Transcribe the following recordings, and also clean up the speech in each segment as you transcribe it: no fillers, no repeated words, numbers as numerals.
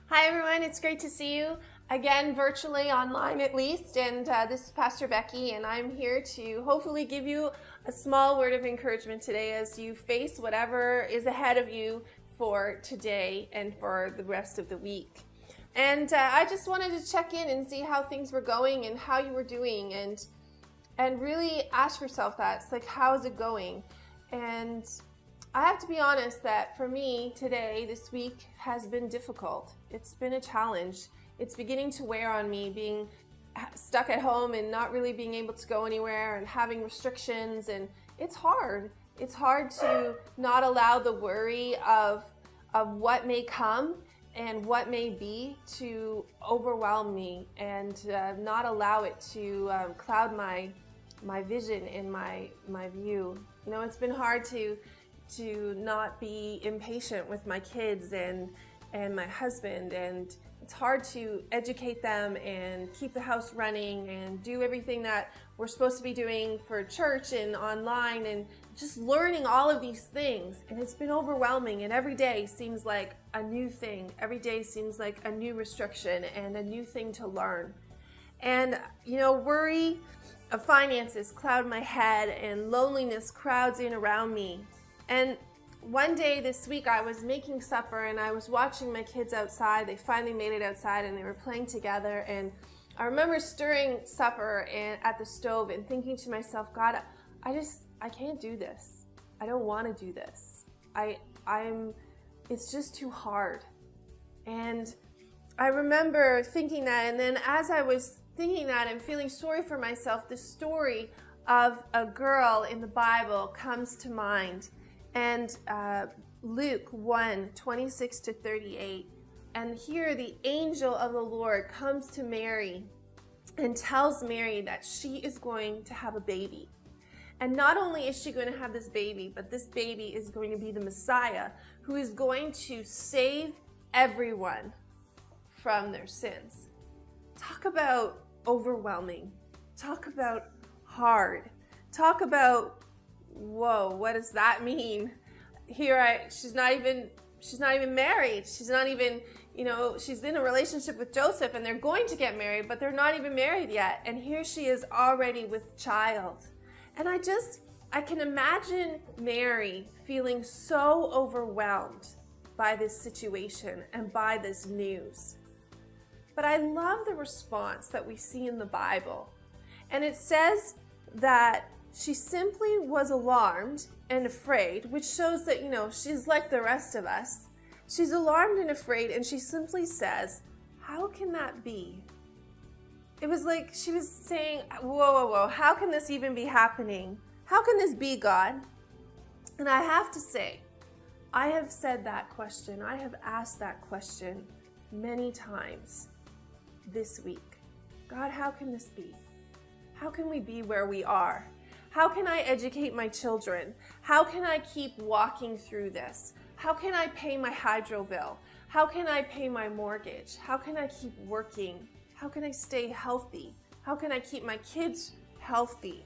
Hi everyone, it's great to see you again virtually, online at least, and this is Pastor Becky, and I'm here to hopefully give you a small word of encouragement today as you face whatever is ahead of you for today and for the rest of the week. And I just wanted to check in and see how things were going and how you were doing, and really ask yourself that. It's like, how is it going? And I have to be honest that for me today, this week has been difficult. It's been a challenge. It's beginning to wear on me, being stuck at home and not really being able to go anywhere and having restrictions, and it's hard. It's hard to not allow the worry of what may come and what may be to overwhelm me, and not allow it to cloud my vision and my view. You know, it's been hard to not be impatient with my kids and my husband, and it's hard to educate them and keep the house running and do everything that we're supposed to be doing for church and online, and just learning all of these things. And it's been overwhelming, and every day seems like a new thing. Every day seems like a new restriction and a new thing to learn. And you know, worry of finances cloud my head, and loneliness crowds in around me. And one day this week I was making supper and I was watching my kids outside. They finally made it outside and they were playing together, and I remember stirring supper at the stove and thinking to myself, God, I can't do this. I don't want to do this. It's just too hard. And I remember thinking that, and then as I was thinking that and feeling sorry for myself, the story of a girl in the Bible comes to mind. And Luke 1:26-38. And here the angel of the Lord comes to Mary and tells Mary that she is going to have a baby. And not only is she going to have this baby, but this baby is going to be the Messiah, who is going to save everyone from their sins. Talk about overwhelming. Talk about hard. Talk about, whoa, what does that mean? She's not even married. She's not even, she's in a relationship with Joseph and they're going to get married, but they're not even married yet. And here she is already with child. And I can imagine Mary feeling so overwhelmed by this situation and by this news. But I love the response that we see in the Bible. And it says that she simply was alarmed and afraid, which shows that, she's like the rest of us. She's alarmed and afraid, and she simply says, how can that be? It was like she was saying, whoa, how can this even be happening? How can this be, God? And I have to say, I have said that question. I have asked that question many times this week. God, how can this be? How can we be where we are? How can I educate my children? How can I keep walking through this? How can I pay my hydro bill? How can I pay my mortgage? How can I keep working? How can I stay healthy? How can I keep my kids healthy?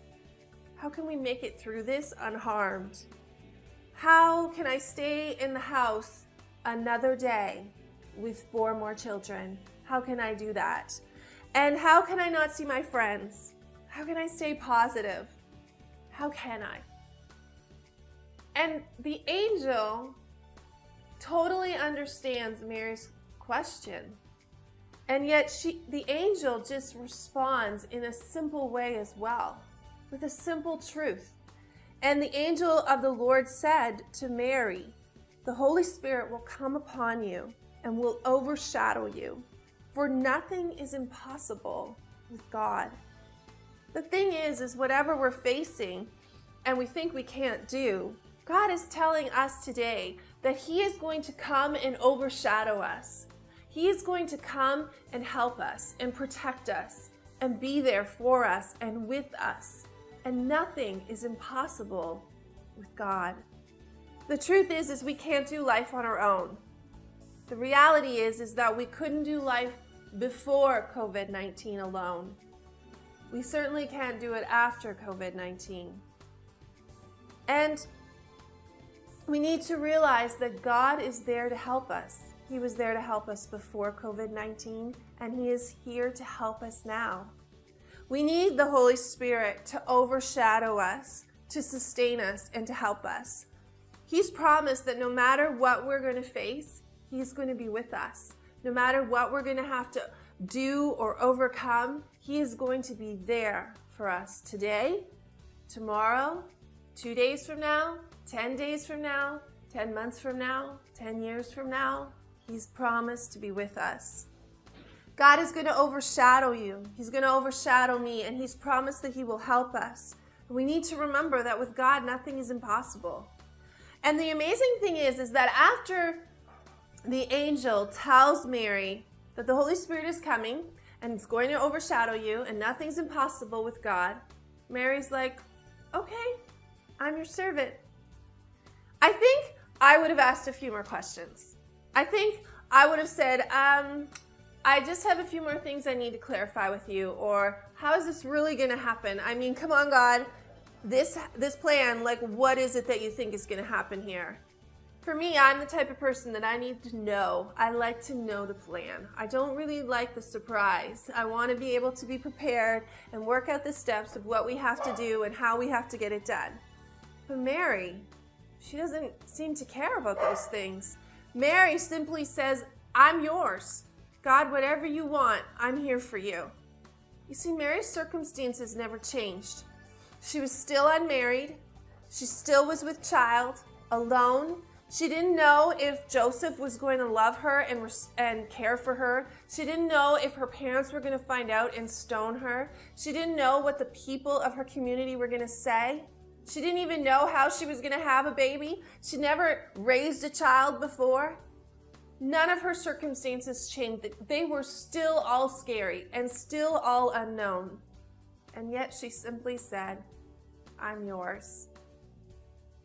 How can we make it through this unharmed? How can I stay in the house another day with 4 more children? How can I do that? And how can I not see my friends? How can I stay positive? How can I? And the angel totally understands Mary's question. And yet the angel just responds in a simple way as well, with a simple truth. And the angel of the Lord said to Mary, the Holy Spirit will come upon you and will overshadow you, for nothing is impossible with God. The thing is whatever we're facing and we think we can't do, God is telling us today that He is going to come and overshadow us. He is going to come and help us and protect us and be there for us and with us. And nothing is impossible with God. The truth is we can't do life on our own. The reality is that we couldn't do life before COVID-19 alone. We certainly can't do it after COVID-19. And we need to realize that God is there to help us. He was there to help us before COVID-19, and He is here to help us now. We need the Holy Spirit to overshadow us, to sustain us, and to help us. He's promised that no matter what we're going to face, He's going to be with us. No matter what we're going to have to do or overcome, He is going to be there for us today, tomorrow, 2 days from now, 10 days from now, 10 months from now, 10 years from now. He's promised to be with us. God is going to overshadow you. He's going to overshadow me, and He's promised that He will help us. We need to remember that with God, nothing is impossible. And the amazing thing is that after the angel tells Mary that the Holy Spirit is coming and it's going to overshadow you and nothing's impossible with God, Mary's like, okay, I'm your servant. I think I would have asked a few more questions. I think I would have said, I just have a few more things I need to clarify with you, or how is this really going to happen? I mean, come on, God, this plan, like, what is it that you think is going to happen here? For me, I'm the type of person that I need to know. I like to know the plan. I don't really like the surprise. I want to be able to be prepared and work out the steps of what we have to do and how we have to get it done. But Mary, she doesn't seem to care about those things. Mary simply says, I'm yours. God, whatever you want, I'm here for you. You see, Mary's circumstances never changed. She was still unmarried. She still was with child, alone. She didn't know if Joseph was going to love her and care for her. She didn't know if her parents were going to find out and stone her. She didn't know what the people of her community were going to say. She didn't even know how she was going to have a baby. She never raised a child before. None of her circumstances changed. They were still all scary and still all unknown. And yet she simply said, I'm yours.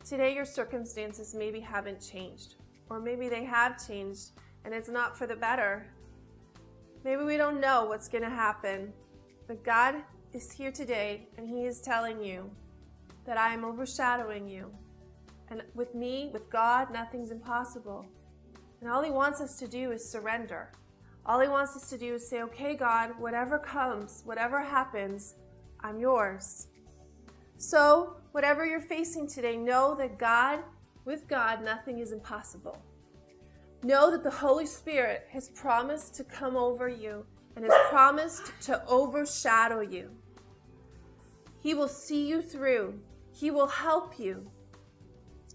Today your circumstances maybe haven't changed, or maybe they have changed and it's not for the better. Maybe we don't know what's going to happen, but God is here today and He is telling you that I am overshadowing you. And with me, with God, nothing's impossible. And all He wants us to do is surrender. All He wants us to do is say, okay, God, whatever comes, whatever happens, I'm yours. So, whatever you're facing today, know that with God, nothing is impossible. Know that the Holy Spirit has promised to come over you and has promised to overshadow you. He will see you through. He will help you.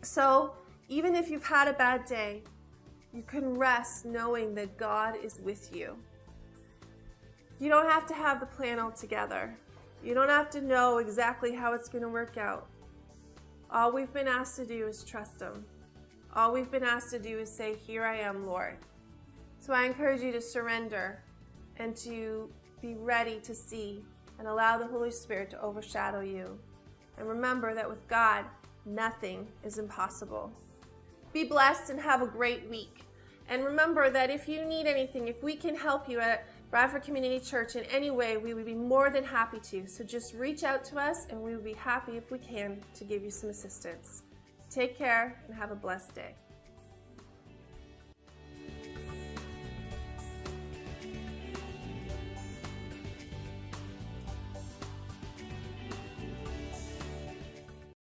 So, even if you've had a bad day, you can rest knowing that God is with you. You don't have to have the plan all together. You don't have to know exactly how it's going to work out. All we've been asked to do is trust Him. All we've been asked to do is say, here I am, Lord. So I encourage you to surrender and to be ready to see and allow the Holy Spirit to overshadow you. And remember that with God, nothing is impossible. Be blessed and have a great week. And remember that if you need anything, if we can help you at Bradford Community Church in any way, we would be more than happy to. So just reach out to us and we would be happy if we can to give you some assistance. Take care and have a blessed day.